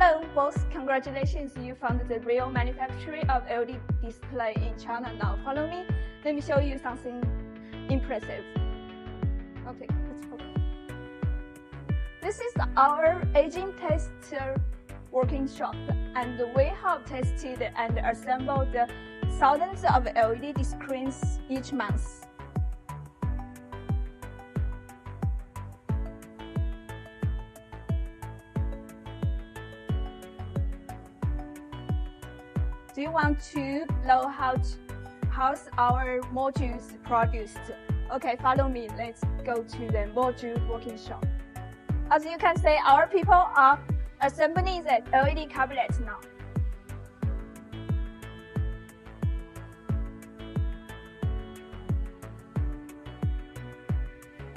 Hello, boss. Congratulations, you found the real manufacturer of LED display in China. Now follow me. Let me show you something impressive. Okay, let's go. This is our aging tester working shop, and we have tested and assembled thousands of LED screens each month. Do you want to know how's our modules produced? Okay, follow me. Let's go to the module working shop. As you can see, our people are assembling the LED cabinet now.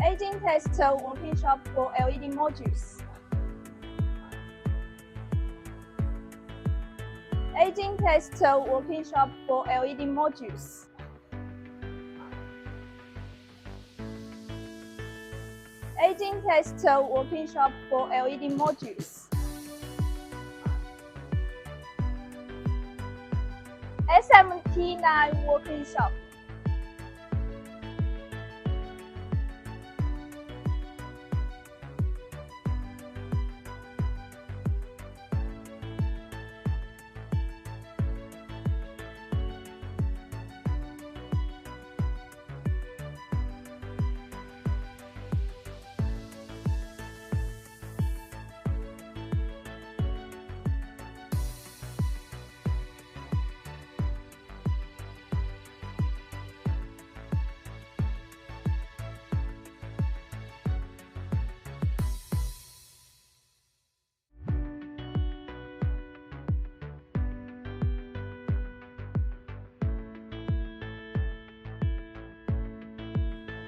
Aging tester working shop for LED modules. Aging tester working shop for LED modules. Aging tester working shop for LED modules. SMT9 working shop.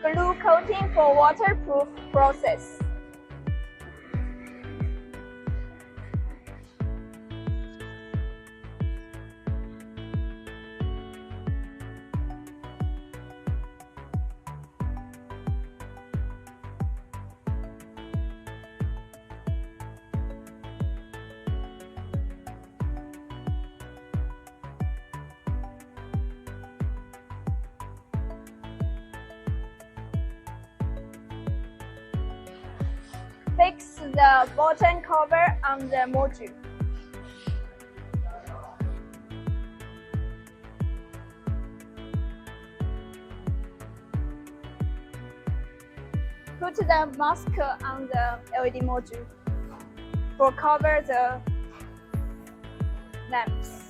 Glue coating for waterproof process. Fix the bottom cover on the module. Put the mask on the LED module for cover the lamps.